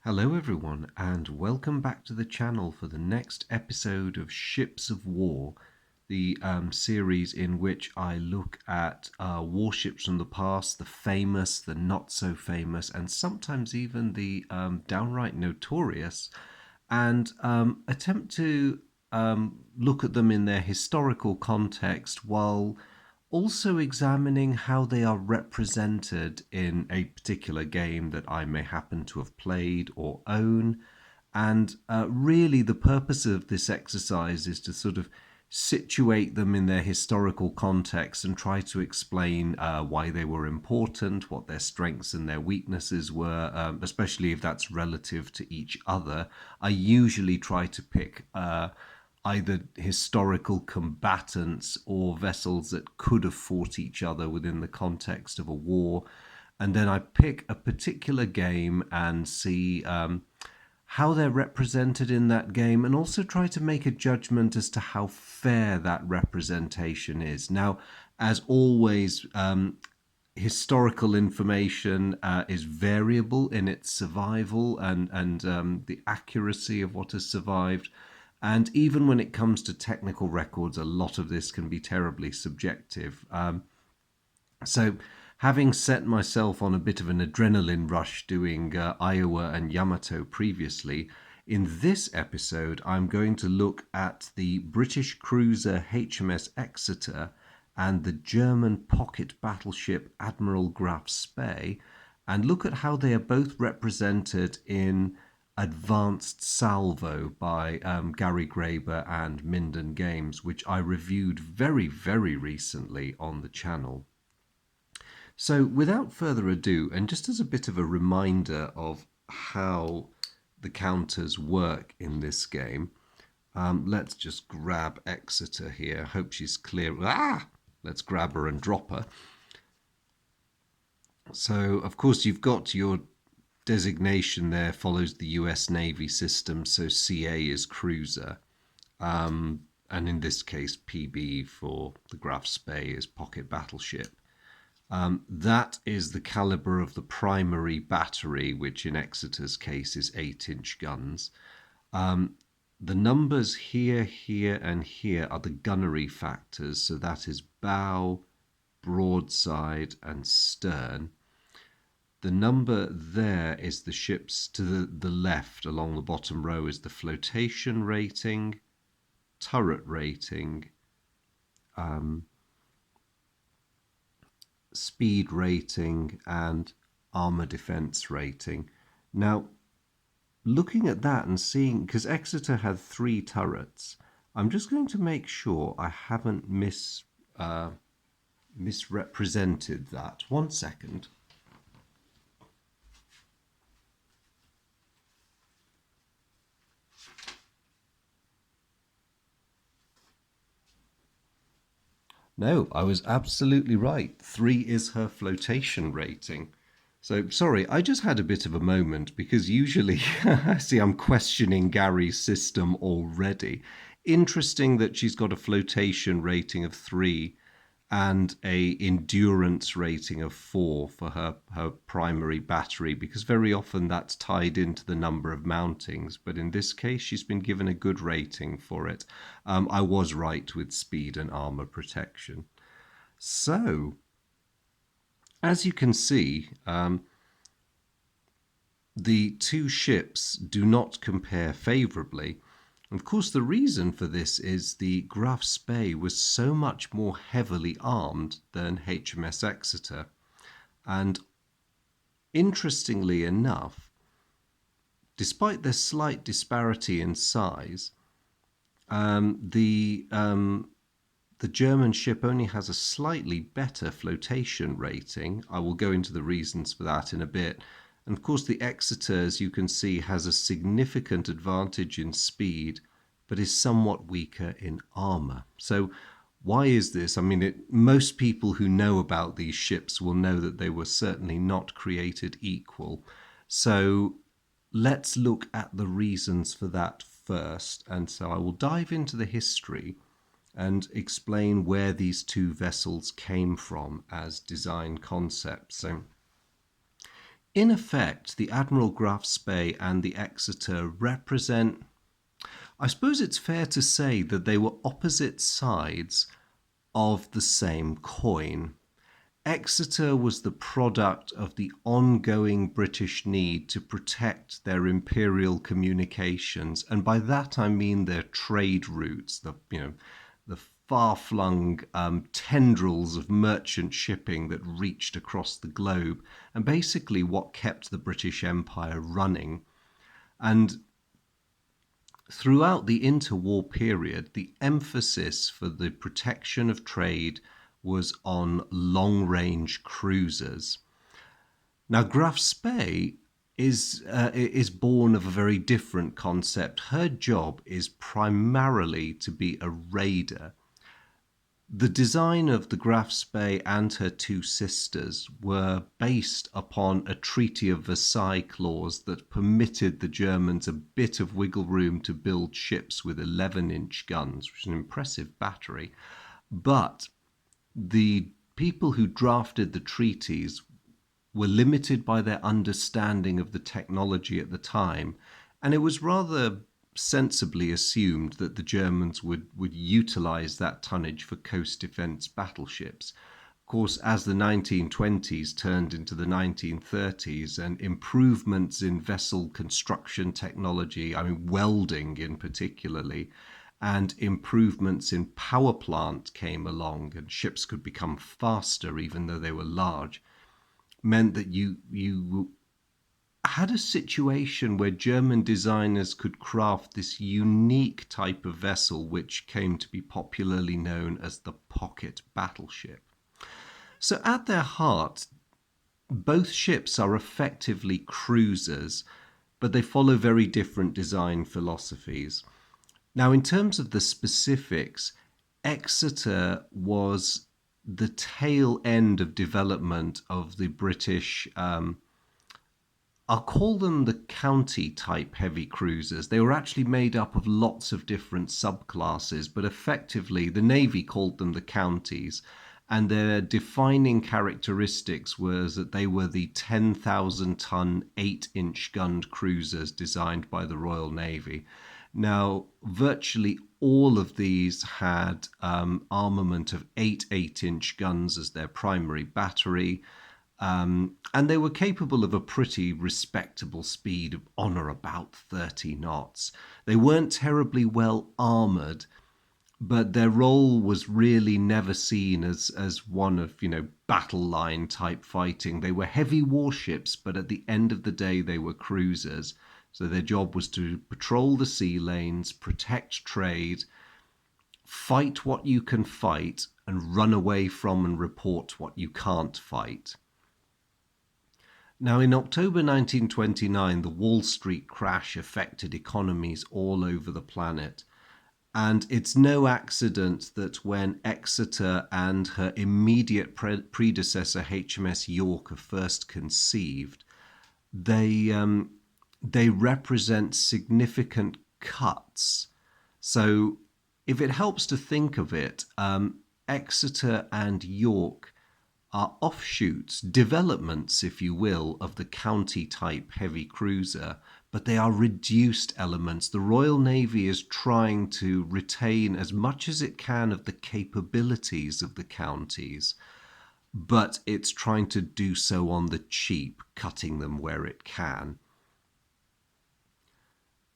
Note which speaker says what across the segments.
Speaker 1: Hello everyone and welcome back to the channel for the next episode of Ships of War, the series in which I look at warships from the past, the famous, the not so famous, and sometimes even the downright notorious, and attempt to look at them in their historical context while also examining how they are represented in a particular game that I may happen to have played or own. And really, the purpose of this exercise is to sort of situate them in their historical context and try to explain why they were important, what their strengths and their weaknesses were, especially if that's relative to each other. I usually try to pick either historical combatants or vessels that could have fought each other within the context of a war. And then I pick a particular game and see how they're represented in that game, and also try to make a judgment as to how fair that representation is. Now, as always, historical information is variable in its survival and the accuracy of what has survived. And even when it comes to technical records, a lot of this can be terribly subjective. So, having set myself on a bit of an adrenaline rush doing Iowa and Yamato previously, in this episode I'm going to look at the British cruiser HMS Exeter and the German pocket battleship Admiral Graf Spee, and look at how they are both represented in Advanced Salvo by Gary Graber and Minden Games, which I reviewed very, very recently on the channel. So, without further ado, and just as a bit of a reminder of how the counters work in this game, let's just grab Exeter here. Hope she's clear. Let's grab her and drop her. So, of course, you've got your designation there, follows the US Navy system, so CA is cruiser. And in this case, PB for the Graf Spee is pocket battleship. That is the caliber of the primary battery, which in Exeter's case is 8-inch guns. The numbers here, here, and here are the gunnery factors, so that is bow, broadside, and stern. The number there is the ships to the left along the bottom row is the flotation rating, turret rating, speed rating, and armor defense rating. Now, looking at that and seeing, because Exeter had 3 turrets, I'm just going to make sure I haven't misrepresented that. 1 second. No, I was absolutely right. 3 is her flotation rating. So, sorry, I just had a bit of a moment because usually, see, I'm questioning Gary's system already. Interesting that she's got a flotation rating of 3 and a endurance rating of 4 for her primary battery, because very often that's tied into the number of mountings. But in this case, she's been given a good rating for it. I was right with speed and armor protection. So, as you can see, the 2 ships do not compare favorably. Of course, the reason for this is the Graf Spee was so much more heavily armed than HMS Exeter. And interestingly enough, despite their slight disparity in size, the German ship only has a slightly better flotation rating. I will go into the reasons for that in a bit. And of course, the Exeter, as you can see, has a significant advantage in speed, but is somewhat weaker in armor. So why is this? I mean, most people who know about these ships will know that they were certainly not created equal. So let's look at the reasons for that first. And so I will dive into the history and explain where these 2 vessels came from as design concepts. So In effect, the Admiral Graf Spee and the Exeter represent, I suppose it's fair to say that they were opposite sides of the same coin. Exeter was the product of the ongoing British need to protect their imperial communications, and by that I mean their trade routes, the far-flung tendrils of merchant shipping that reached across the globe, and basically what kept the British Empire running. And throughout the interwar period, the emphasis for the protection of trade was on long-range cruisers. Now, Graf Spee is born of a very different concept. Her job is primarily to be a raider. The design of the Graf Spee and her two sisters were based upon a Treaty of Versailles clause that permitted the Germans a bit of wiggle room to build ships with 11-inch guns, which is an impressive battery. But the people who drafted the treaties were limited by their understanding of the technology at the time, and it was rather sensibly assumed that the Germans would utilize that tonnage for coast defense battleships. Of course, as the 1920s turned into the 1930s and improvements in vessel construction technology, I mean welding in particularly, and improvements in power plant came along, and ships could become faster even though they were large, meant that you had a situation where German designers could craft this unique type of vessel which came to be popularly known as the pocket battleship. So at their heart, both ships are effectively cruisers, but they follow very different design philosophies. Now, in terms of the specifics, Exeter was the tail end of development of the British, I'll call them the county type heavy cruisers. They were actually made up of lots of different subclasses, but effectively the Navy called them the counties. And their defining characteristics was that they were the 10,000 ton, 8-inch gunned cruisers designed by the Royal Navy. Now, virtually all of these had armament of 8-inch guns as their primary battery, and they were capable of a pretty respectable speed of on or about 30 knots. They weren't terribly well armored, but their role was really never seen as one of, battle line type fighting. They were heavy warships, but at the end of the day, they were cruisers. So their job was to patrol the sea lanes, protect trade, fight what you can fight, and run away from and report what you can't fight. Now, in October 1929, the Wall Street crash affected economies all over the planet. And it's no accident that when Exeter and her immediate predecessor, HMS York, are first conceived, they represent significant cuts. So if it helps to think of it, Exeter and York are offshoots, developments, if you will, of the county type heavy cruiser, but they are reduced elements. The Royal Navy is trying to retain as much as it can of the capabilities of the counties, but it's trying to do so on the cheap, cutting them where it can.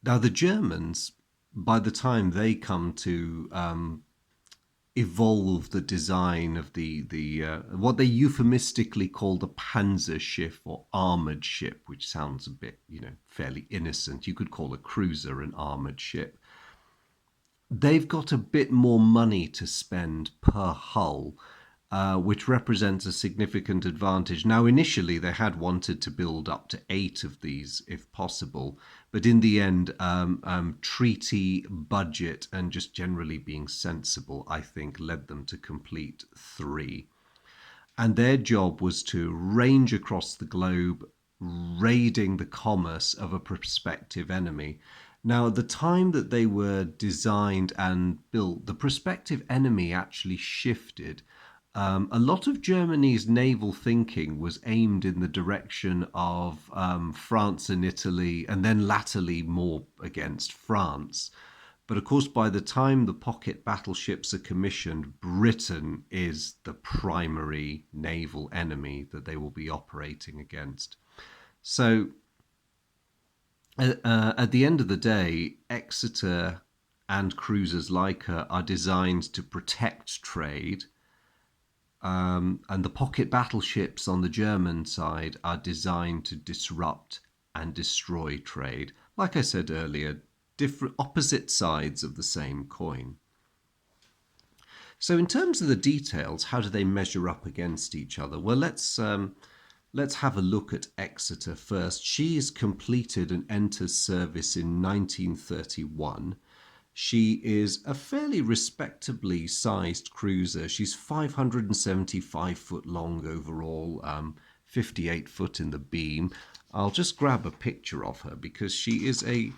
Speaker 1: Now, the Germans, by the time they come to evolve the design of the what they euphemistically call the panzer ship or armored ship, which sounds a bit, fairly innocent. You could call a cruiser an armored ship. They've got a bit more money to spend per hull, which represents a significant advantage. Now, initially, they had wanted to build up to 8 of these, if possible. But in the end, treaty, budget, and just generally being sensible, I think, led them to complete 3. And their job was to range across the globe, raiding the commerce of a prospective enemy. Now, at the time that they were designed and built, the prospective enemy actually shifted. A lot of Germany's naval thinking was aimed in the direction of France and Italy, and then latterly more against France. But of course, by the time the pocket battleships are commissioned, Britain is the primary naval enemy that they will be operating against. So at the end of the day, Exeter and cruisers like her are designed to protect trade, and the pocket battleships on the German side are designed to disrupt and destroy trade. Like I said earlier, different opposite sides of the same coin. So, in terms of the details, how do they measure up against each other? Well, let's have a look at Exeter first. She is completed and enters service in 1931. She is a fairly respectably sized cruiser. She's 575 foot long overall, 58 foot in the beam. I'll just grab a picture of her because she is a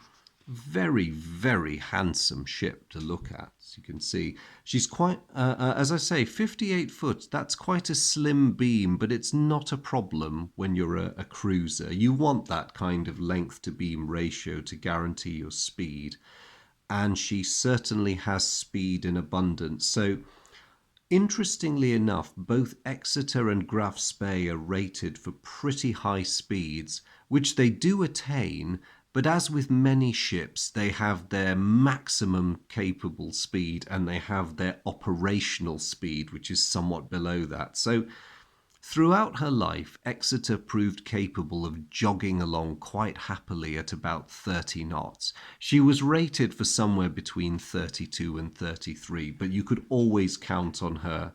Speaker 1: very, very handsome ship to look at. As you can see, she's quite, as I say, 58 foot. That's quite a slim beam, but it's not a problem when you're a cruiser. You want that kind of length to beam ratio to guarantee your speed. And she certainly has speed in abundance. So, interestingly enough, both Exeter and Graf Spee are rated for pretty high speeds, which they do attain, but as with many ships, they have their maximum capable speed and they have their operational speed, which is somewhat below that. So, throughout her life, Exeter proved capable of jogging along quite happily at about 30 knots. She was rated for somewhere between 32 and 33, but you could always count on her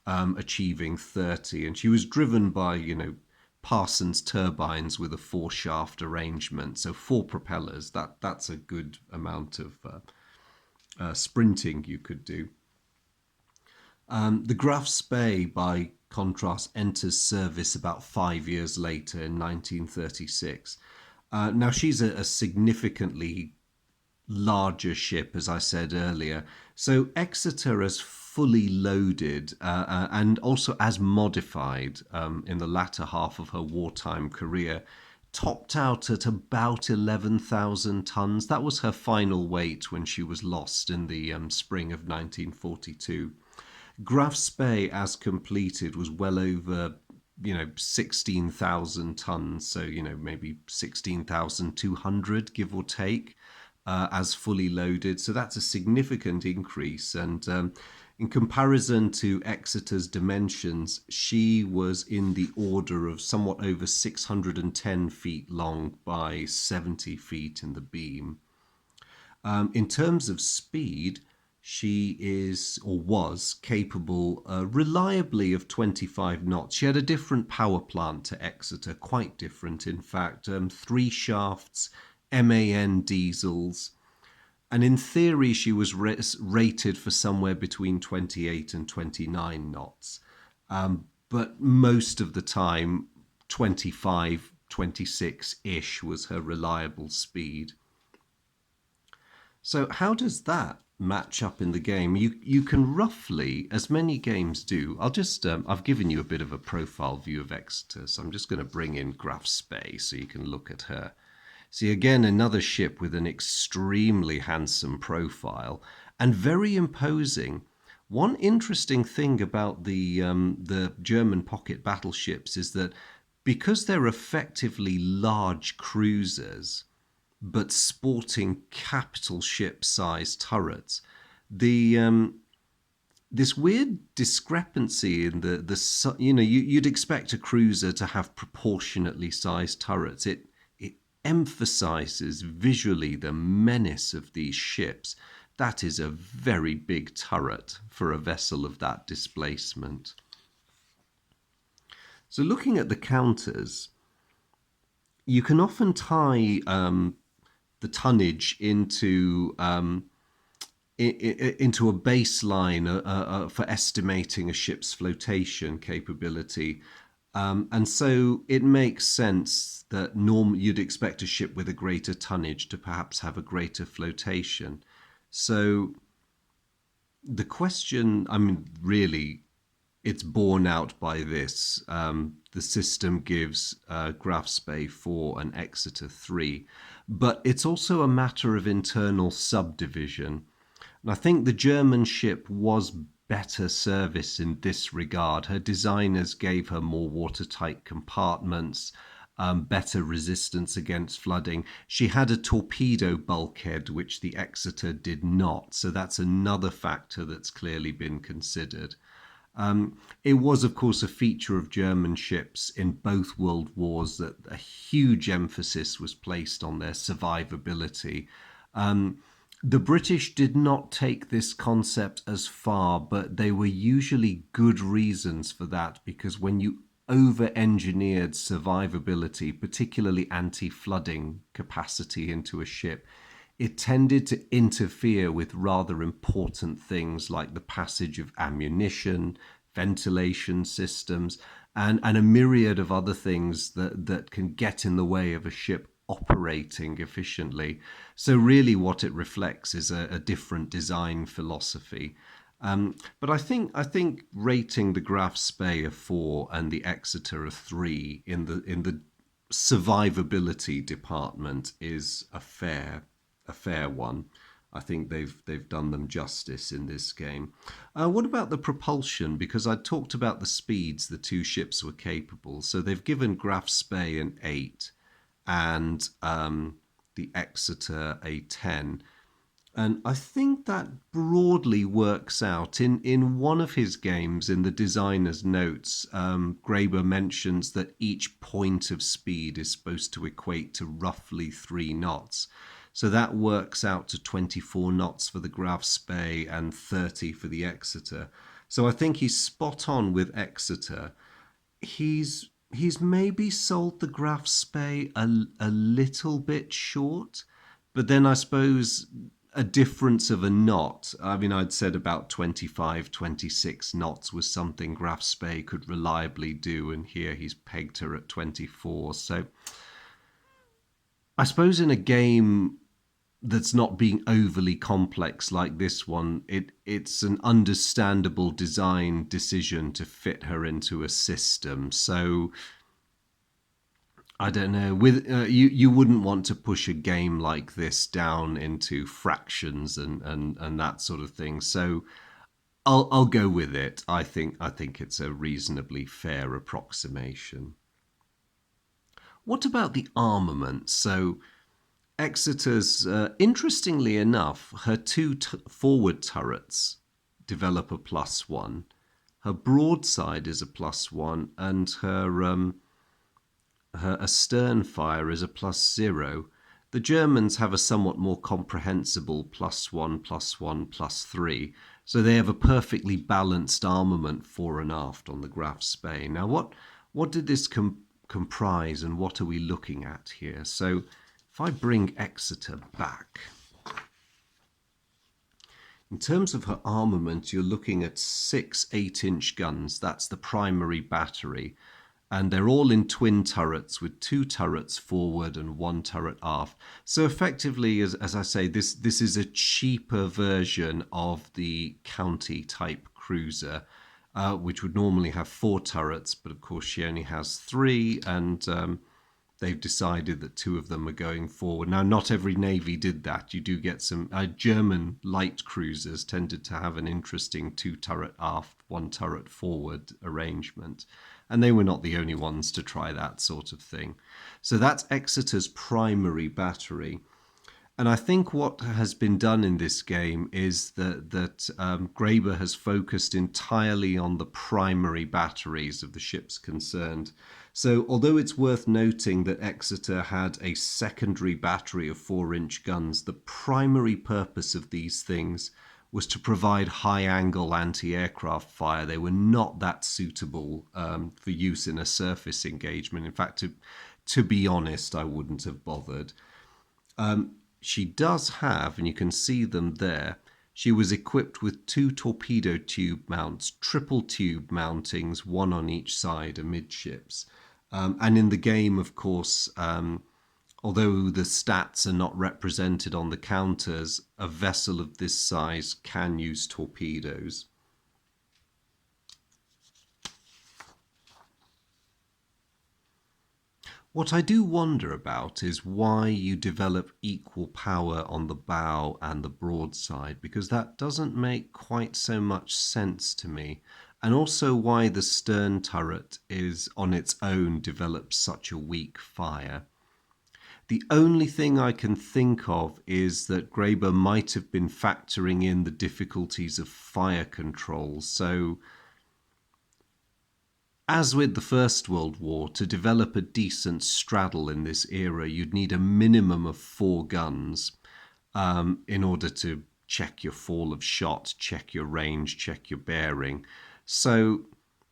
Speaker 1: achieving 30. And she was driven by, Parsons turbines with a four-shaft arrangement, so four propellers. That's a good amount of sprinting you could do. The Graf Spee, by contrast, enters service about 5 years later in 1936. Now, she's a significantly larger ship, as I said earlier. So, Exeter is fully loaded and also as modified in the latter half of her wartime career, topped out at about 11,000 tons. That was her final weight when she was lost in the spring of 1942. Graf Spee, as completed, was well over 16,000 tons, so maybe 16,200 give or take, as fully loaded. So that's a significant increase. And in comparison to Exeter's dimensions, she was in the order of somewhat over 610 feet long by 70 feet in the beam. In terms of speed, she is or was capable reliably of 25 knots. She had a different power plant to Exeter, quite different, in fact. Three shafts, MAN diesels. And in theory, she was rated for somewhere between 28 and 29 knots. But most of the time, 25, 26-ish was her reliable speed. So how does that match up in the game? You can roughly, as many games do, I've given you a bit of a profile view of Exeter, so I'm just going to bring in Graf Spee so you can look at her. See, again, another ship with an extremely handsome profile and very imposing. One interesting thing about the German pocket battleships is that because they're effectively large cruisers, but sporting capital ship-sized turrets, this weird discrepancy in you'd expect a cruiser to have proportionately sized turrets. It emphasizes visually the menace of these ships. That is a very big turret for a vessel of that displacement. So looking at the counters, you can often tie the tonnage into a baseline for estimating a ship's flotation capability. And so it makes sense that you'd expect a ship with a greater tonnage to perhaps have a greater flotation. So the question, really, it's borne out by this. The system gives Graf Spee 4 and Exeter 3, but it's also a matter of internal subdivision. And I think the German ship was better service in this regard. Her designers gave her more watertight compartments, better resistance against flooding. She had a torpedo bulkhead, which the Exeter did not. So that's another factor that's clearly been considered. It was, of course, a feature of German ships in both world wars that a huge emphasis was placed on their survivability. The British did not take this concept as far, but they were usually good reasons for that, because when you over-engineered survivability, particularly anti-flooding capacity into a ship, it tended to interfere with rather important things like the passage of ammunition, ventilation systems, and a myriad of other things that can get in the way of a ship operating efficiently. So really what it reflects is a different design philosophy. But I think rating the Graf Spee a 4 and the Exeter a 3 in the survivability department is a fair one. I think they've done them justice in this game. What about the propulsion? Because I talked about the speeds the two ships were capable. So they've given Graf Spee an 8 and the Exeter a 10. And I think that broadly works out. In one of his games, in the designer's notes, Graeber mentions that each point of speed is supposed to equate to roughly 3 knots. So that works out to 24 knots for the Graf Spee and 30 for the Exeter. So I think he's spot on with Exeter. He's maybe sold the Graf Spee a little bit short, but then I suppose a difference of a knot. I mean, I'd said about 25, 26 knots was something Graf Spee could reliably do, and here he's pegged her at 24. So I suppose in a game that's not being overly complex like this one, it's an understandable design decision to fit her into a system. So I don't know. With you wouldn't want to push a game like this down into fractions and that sort of thing. So I'll go with it. I think it's a reasonably fair approximation. What about the armament? So Exeter's, interestingly enough, her two forward turrets develop a +1. Her broadside is a +1, and her astern fire is a +0. The Germans have a somewhat more comprehensible +1, +1, +3. So they have a perfectly balanced armament fore and aft on the Graf Spee. Now, what did this comprise, and what are we looking at here? So if I bring Exeter back, in terms of her armament, you're looking at 6 8-inch guns. That's the primary battery. And they're all in twin turrets with 2 turrets forward and 1 turret aft. So effectively, as I say, this is a cheaper version of the county type cruiser, which would normally have 4 turrets, but of course she only has 3, and they've decided that 2 of them are going forward. Now, not every navy did that. You do get some German light cruisers tended to have an interesting 2 turret aft, 1 turret forward arrangement. And they were not the only ones to try that sort of thing. So that's Exeter's primary battery. And I think what has been done in this game is that Graeber has focused entirely on the primary batteries of the ships concerned. So although it's worth noting that Exeter had a secondary battery of 4-inch guns, the primary purpose of these things was to provide high-angle anti-aircraft fire. They were not that suitable for use in a surface engagement. In fact, to be honest, I wouldn't have bothered. She does have, and you can see them there, she was equipped with 2 torpedo tube mounts, triple tube mountings, 1 on each side amidships. And in the game, of course, although the stats are not represented on the counters, a vessel of this size can use torpedoes. What I do wonder about is why you develop equal power on the bow and the broadside, because that doesn't make quite so much sense to me. And also why the stern turret is on its own develops such a weak fire. The only thing I can think of is that Graeber might have been factoring in the difficulties of fire control. So, as with the First World War, to develop a decent straddle in this era, you'd need a minimum of 4 guns in order to check your fall of shot, check your range, check your bearing. So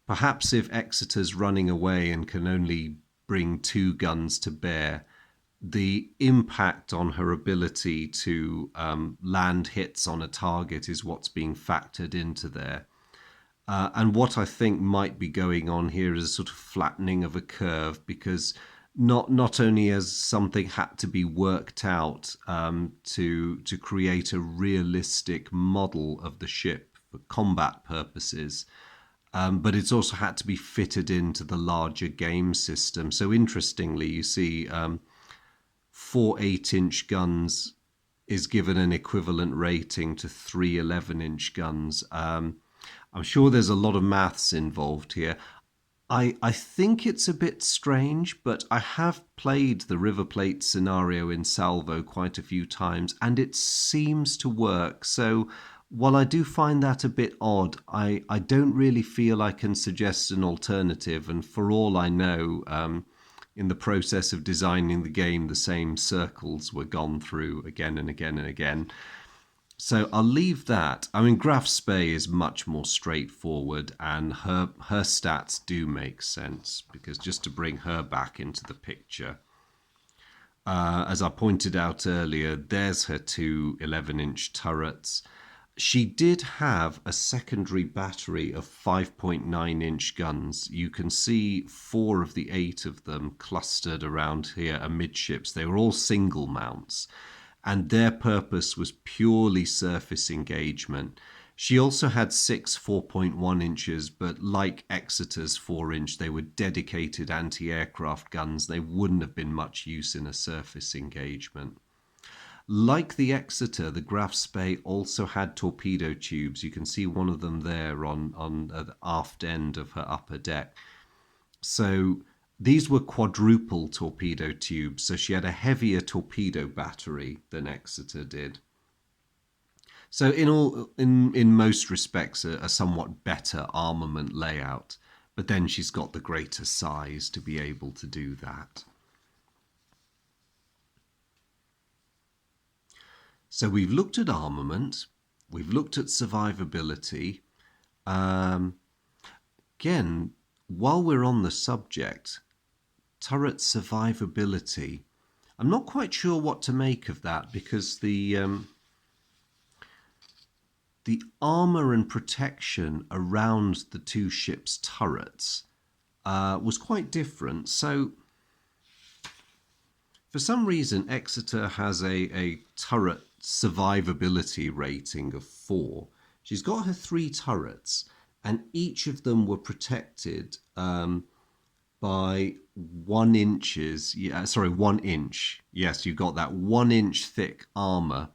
Speaker 1: perhaps if Exeter's running away and can only bring 2 guns to bear, the impact on her ability to land hits on a target is what's being factored into there. And what I think might be going on here is a sort of flattening of a curve, because not only has something had to be worked out to create a realistic model of the ship for combat purposes, but it's also had to be fitted into the larger game system. So interestingly, you see 4 8-inch guns is given an equivalent rating to 3 11-inch guns. I'm sure there's a lot of maths involved here. I think it's a bit strange, but I have played the River Plate scenario in Salvo quite a few times, and it seems to work. So while I do find that a bit odd, I don't really feel I can suggest an alternative. And for all I know, in the process of designing the game, the same circles were gone through again and again and again. So I'll leave that. I mean, Graf Spee is much more straightforward, and her stats do make sense, because just to bring her back into the picture, as I pointed out earlier, there's her 2 11-inch turrets. She did have a secondary battery of 5.9-inch guns. You can see 4 of the 8 of them clustered around here amidships. They were all single mounts, and their purpose was purely surface engagement. She also had 6 4.1 inches, but like Exeter's 4-inch, they were dedicated anti-aircraft guns. They wouldn't have been much use in a surface engagement. Like the Exeter, the Graf Spee also had torpedo tubes. You can see one of them there on the aft end of her upper deck. So these were quadruple torpedo tubes, so she had a heavier torpedo battery than Exeter did. So in most respects, a somewhat better armament layout, but then she's got the greater size to be able to do that. So we've looked at armament, we've looked at survivability. Again, while we're on the subject, turret survivability, I'm not quite sure what to make of that, because the armor and protection around the 2 ships' turrets was quite different. So for some reason, Exeter has a turret survivability rating of 4. She's got her 3 turrets, and each of them were protected by 1 inches. 1 inch. Yes, you got that 1 inch thick armor,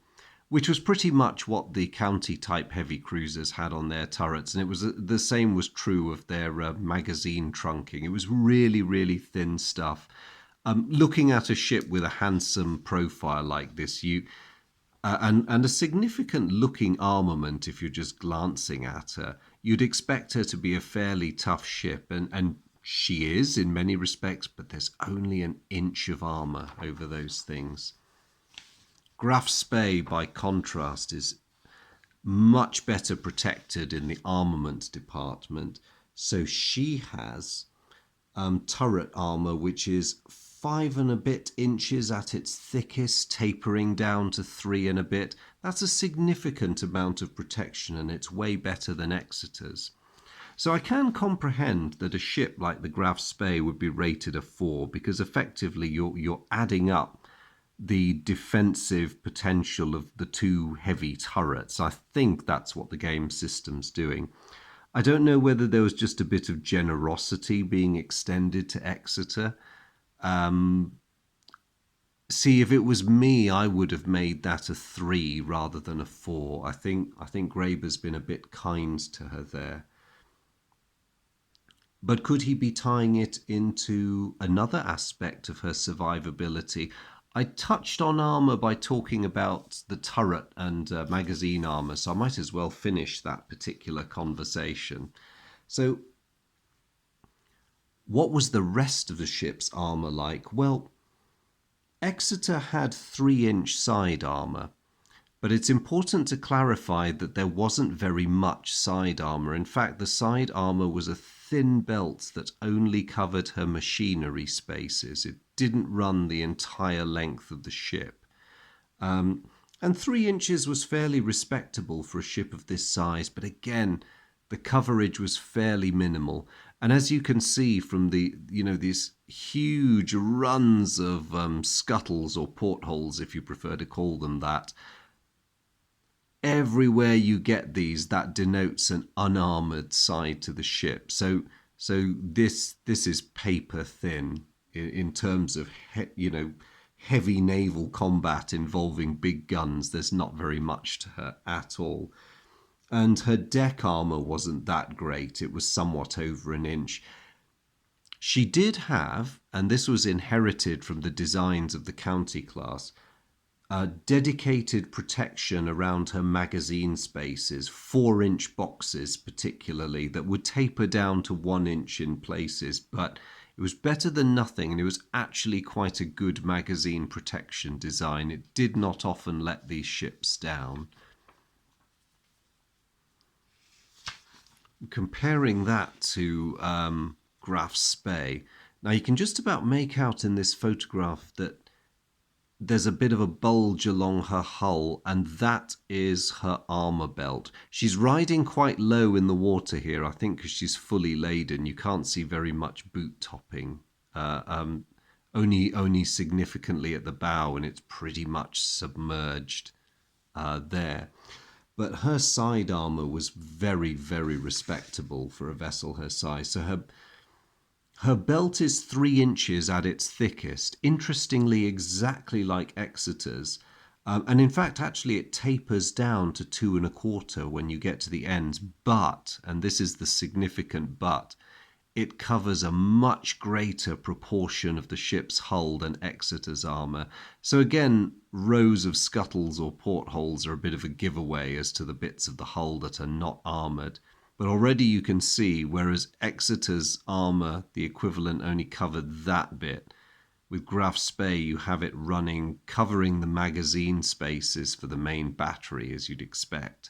Speaker 1: which was pretty much what the county type heavy cruisers had on their turrets, and it was the same was true of their magazine trunking. It was really, really thin stuff. Looking at a ship with a handsome profile like this, and a significant looking armament, if you're just glancing at her, you'd expect her to be a fairly tough ship, and she is in many respects, but there's only an inch of armor over those things. Graf Spee, by contrast, is much better protected in the armament department. So she has turret armor, which is 5 and a bit inches at its thickest, tapering down to 3 and a bit. That's a significant amount of protection, and it's way better than Exeter's. So I can comprehend that a ship like the Graf Spee would be rated a 4, because effectively you're adding up the defensive potential of the 2 heavy turrets. I think that's what the game system's doing. I don't know whether there was just a bit of generosity being extended to Exeter. See, if it was me, I would have made that a 3 rather than a 4. I think Graeber's been a bit kind to her there. But could he be tying it into another aspect of her survivability? I touched on armor by talking about the turret and magazine armor, so I might as well finish that particular conversation. So, what was the rest of the ship's armor like? Well, Exeter had 3-inch side armour, but it's important to clarify that there wasn't very much side armour. In fact, the side armour was a thin belt that only covered her machinery spaces. It didn't run the entire length of the ship. And 3 inches was fairly respectable for a ship of this size, but again, the coverage was fairly minimal. And as you can see from these huge runs of scuttles or portholes, if you prefer to call them that, everywhere you get these, that denotes an unarmored side to the ship. So this is paper thin in terms of heavy naval combat involving big guns. There's not very much to her at all. And her deck armor wasn't that great. It was somewhat over an inch. She did have, and this was inherited from the designs of the County class, dedicated protection around her magazine spaces, 4-inch boxes particularly, that would taper down to 1 inch in places, but it was better than nothing, and it was actually quite a good magazine protection design. It did not often let these ships down. Comparing that to Graf's Spee, now you can just about make out in this photograph that there's a bit of a bulge along her hull, and that is her armor belt. She's riding quite low in the water here, I think, because she's fully laden. You can't see very much boot topping, only significantly at the bow, and it's pretty much submerged there. But her side armor was very, very respectable for a vessel her size. So her belt is 3 inches at its thickest, interestingly exactly like Exeter's. And in fact, actually, it tapers down to 2¼ when you get to the ends. But, and this is the significant but, it covers a much greater proportion of the ship's hull than Exeter's armour. So again, rows of scuttles or portholes are a bit of a giveaway as to the bits of the hull that are not armoured. But already you can see, whereas Exeter's armour, the equivalent, only covered that bit, with Graf Spee you have it running, covering the magazine spaces for the main battery, as you'd expect,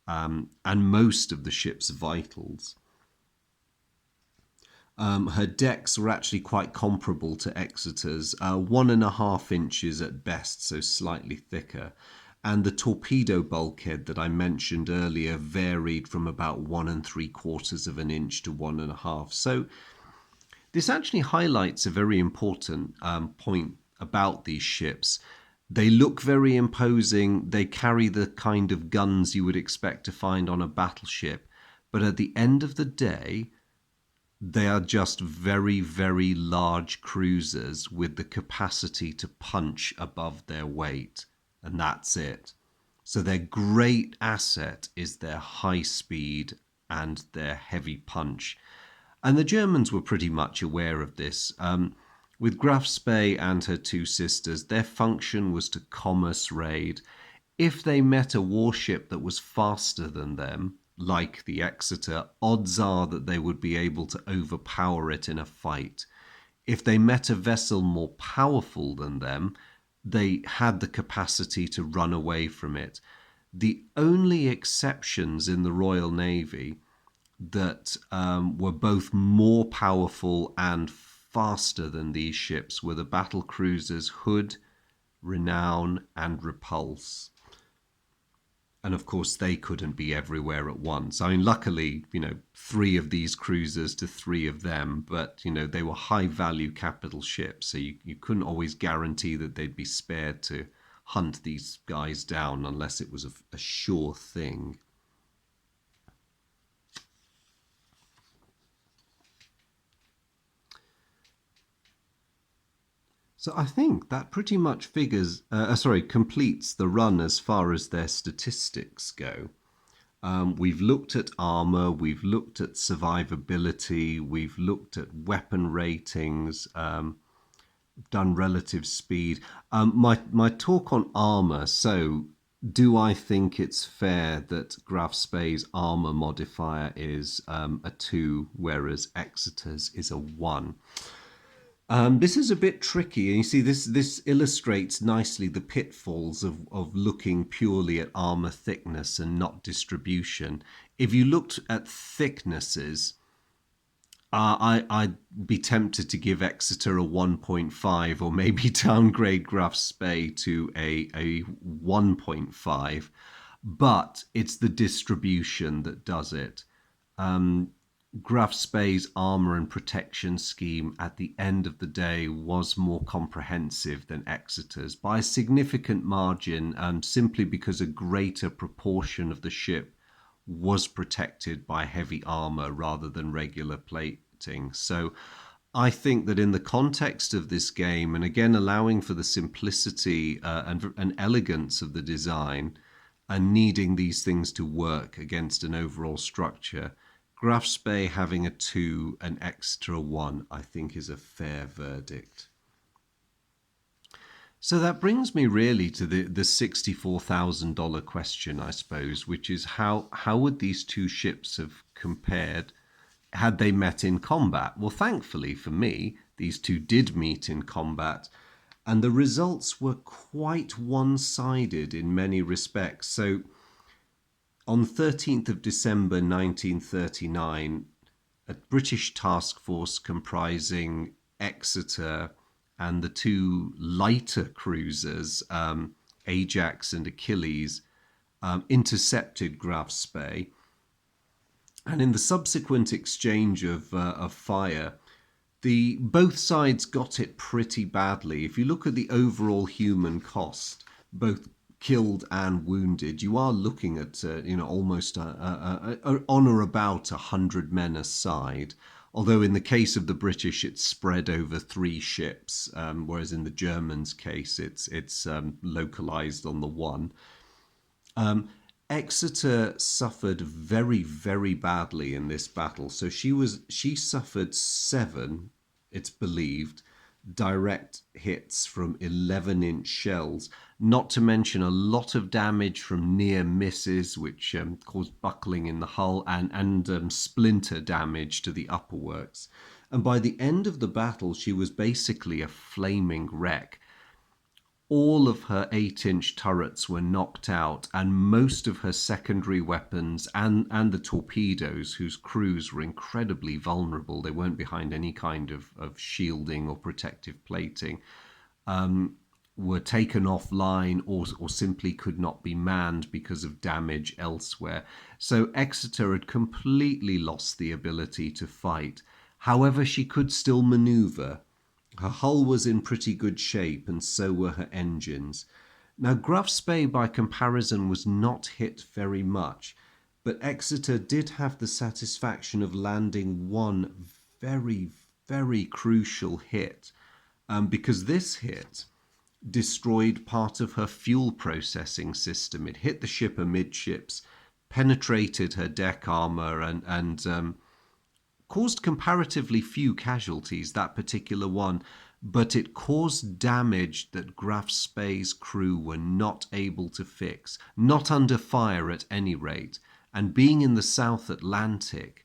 Speaker 1: and most of the ship's vitals. Her decks were actually quite comparable to Exeter's, 1½ inches at best, so slightly thicker. And the torpedo bulkhead that I mentioned earlier varied from about 1¾ inch to 1½. So this actually highlights a very important point about these ships. They look very imposing. They carry the kind of guns you would expect to find on a battleship. But at the end of the day, they are just very, very large cruisers with the capacity to punch above their weight. And that's it. So their great asset is their high speed and their heavy punch. And the Germans were pretty much aware of this. With Graf Spee and her two sisters, their function was to commerce raid. If they met a warship that was faster than them, like the Exeter, odds are that they would be able to overpower it in a fight. If they met a vessel more powerful than them, they had the capacity to run away from it. The only exceptions in the Royal Navy that were both more powerful and faster than these ships were the battle cruisers Hood, Renown, and Repulse. And of course, they couldn't be everywhere at once. I mean, luckily, 3 of these cruisers to 3 of them, but, they were high value capital ships. So you couldn't always guarantee that they'd be spared to hunt these guys down unless it was a sure thing. So I think that pretty much completes the run as far as their statistics go. We've looked at armor, we've looked at survivability, we've looked at weapon ratings, done relative speed. My talk on armor. So, do I think it's fair that Graf Spee's armor modifier is a 2, whereas Exeter's is a 1? This is a bit tricky, and you see, this illustrates nicely the pitfalls of looking purely at armor thickness and not distribution. If you looked at thicknesses, I'd be tempted to give Exeter a 1.5, or maybe downgrade Graf Spee to a 1.5, but it's the distribution that does it. Graf Spee's armor and protection scheme at the end of the day was more comprehensive than Exeter's by a significant margin, simply because a greater proportion of the ship was protected by heavy armor rather than regular plating. So I think that in the context of this game, and again allowing for the simplicity and elegance of the design, and needing these things to work against an overall structure, Graf Spee having a 2 and Exeter a 1, I think, is a fair verdict. So that brings me really to the $64,000 question, I suppose, which is how would these two ships have compared had they met in combat? Well, thankfully for me, these two did meet in combat, and the results were quite one-sided in many respects. So on 13th of December 1939, a British task force comprising Exeter and the two lighter cruisers, Ajax and Achilles, intercepted Graf Spee. And in the subsequent exchange of fire, both sides got it pretty badly. If you look at the overall human cost, both killed and wounded, you are looking at almost on or about 100 men a side. Although in the case of the British, it's spread over 3 ships, whereas in the Germans' case, it's localized on the one. Exeter suffered very, very badly in this battle. So she suffered 7, it's believed, direct hits from 11-inch shells, not to mention a lot of damage from near misses, which caused buckling in the hull, and splinter damage to the upper works. And by the end of the battle, she was basically a flaming wreck. All of her 8-inch turrets were knocked out, and most of her secondary weapons and the torpedoes, whose crews were incredibly vulnerable, they weren't behind any kind of shielding or protective plating, were taken offline or simply could not be manned because of damage elsewhere. So Exeter had completely lost the ability to fight. However, she could still maneuver. Her hull was in pretty good shape, and so were her engines. Now, Graf Spee, by comparison, was not hit very much, but Exeter did have the satisfaction of landing one very, very crucial hit, because this hit destroyed part of her fuel processing system. It hit the ship amidships, penetrated her deck armor, and caused comparatively few casualties, that particular one, but it caused damage that Graf Spee's crew were not able to fix, not under fire at any rate. And being in the South Atlantic,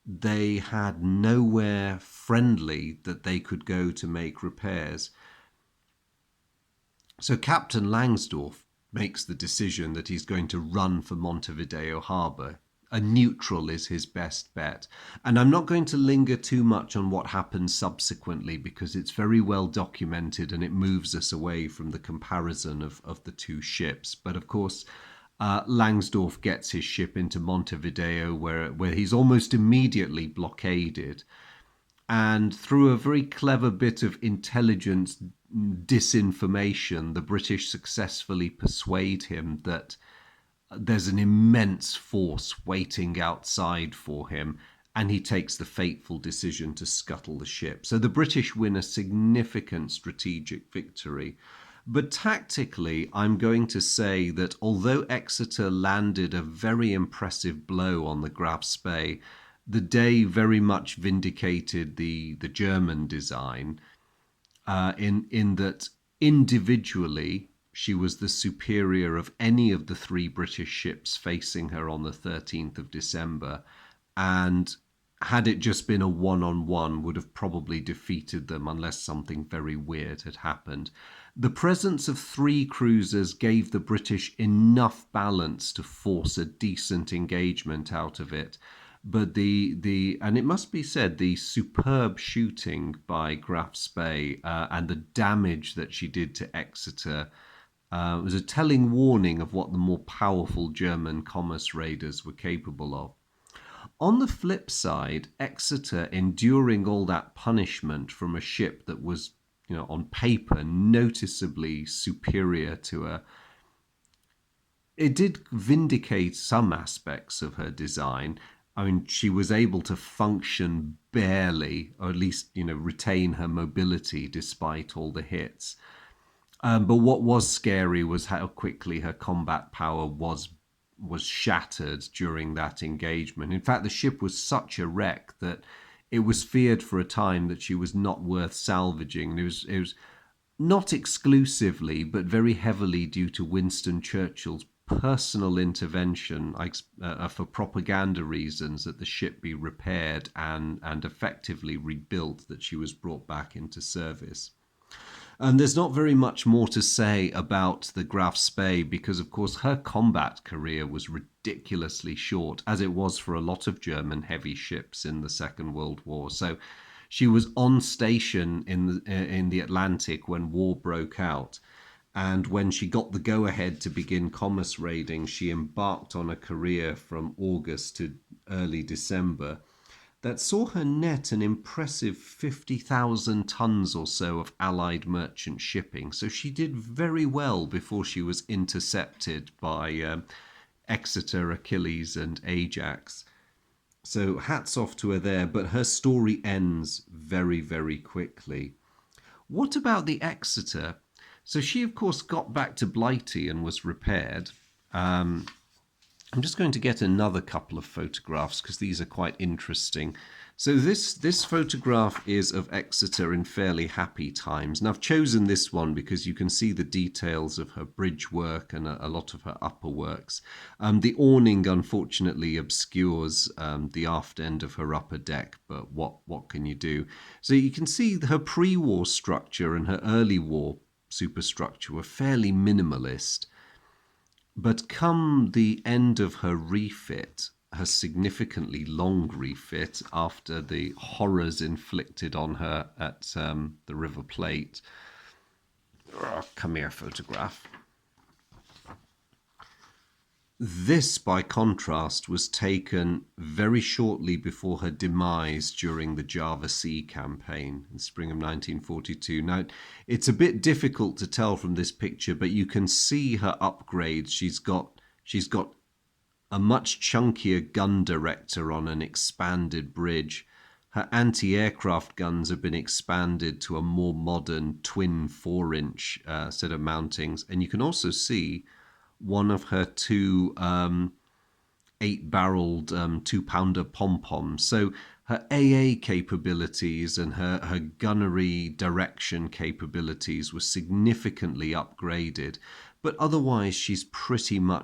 Speaker 1: they had nowhere friendly that they could go to make repairs. So Captain Langsdorff makes the decision that he's going to run for Montevideo Harbour. A neutral is his best bet. And I'm not going to linger too much on what happened subsequently, because it's very well documented and it moves us away from the comparison of the two ships. But of course, Langsdorff gets his ship into Montevideo, where he's almost immediately blockaded. And through a very clever bit of intelligence disinformation, the British successfully persuade him that there's an immense force waiting outside for him, and he takes the fateful decision to scuttle the ship. So the British win a significant strategic victory. But tactically, I'm going to say that although Exeter landed a very impressive blow on the Graf Spee, the day very much vindicated the German design, in that individually she was the superior of any of the three British ships facing her on the 13th of December, and had it just been a one-on-one, would have probably defeated them unless something very weird had happened. The presence of three cruisers gave the British enough balance to force a decent engagement out of it. But and it must be said, the superb shooting by Graf Spee and the damage that she did to Exeter was a telling warning of what the more powerful German commerce raiders were capable of. On the flip side, Exeter, enduring all that punishment from a ship that was, on paper, noticeably superior to her, it did vindicate some aspects of her design. I mean, she was able to function barely, or at least, retain her mobility despite all the hits. But what was scary was how quickly her combat power was shattered during that engagement. In fact, the ship was such a wreck that it was feared for a time that she was not worth salvaging. It was not exclusively, but very heavily due to Winston Churchill's personal intervention for propaganda reasons, that the ship be repaired and effectively rebuilt, that she was brought back into service. And there's not very much more to say about the Graf Spee because, of course, her combat career was ridiculously short, as it was for a lot of German heavy ships in the Second World War. So she was on station in the Atlantic when war broke out. And when she got the go-ahead to begin commerce raiding, she embarked on a career from August to early December that saw her net an impressive 50,000 tons or so of Allied merchant shipping. So she did very well before she was intercepted by Exeter, Achilles, and Ajax. So hats off to her there, but her story ends very, very quickly. What about the Exeter? So she, of course, got back to Blighty and was repaired. I'm just going to get another couple of photographs because these are quite interesting. So this photograph is of Exeter in fairly happy times. And I've chosen this one because you can see the details of her bridge work and a lot of her upper works. The awning, unfortunately, obscures the aft end of her upper deck, but what can you do? So you can see her pre-war structure and her early war superstructure were fairly minimalist. But come the end of her refit, her significantly long refit after the horrors inflicted on her at the River Plate. Come here, photograph. This, by contrast, was taken very shortly before her demise during the Java Sea campaign in spring of 1942. Now, it's a bit difficult to tell from this picture, but you can see her upgrades. She's got a much chunkier gun director on an expanded bridge. Her anti-aircraft guns have been expanded to a more modern twin 4-inch set of mountings, and you can also see one of her two 8-barreled 2-pounder pom-poms. So her AA capabilities and her gunnery direction capabilities were significantly upgraded. But otherwise, she's pretty much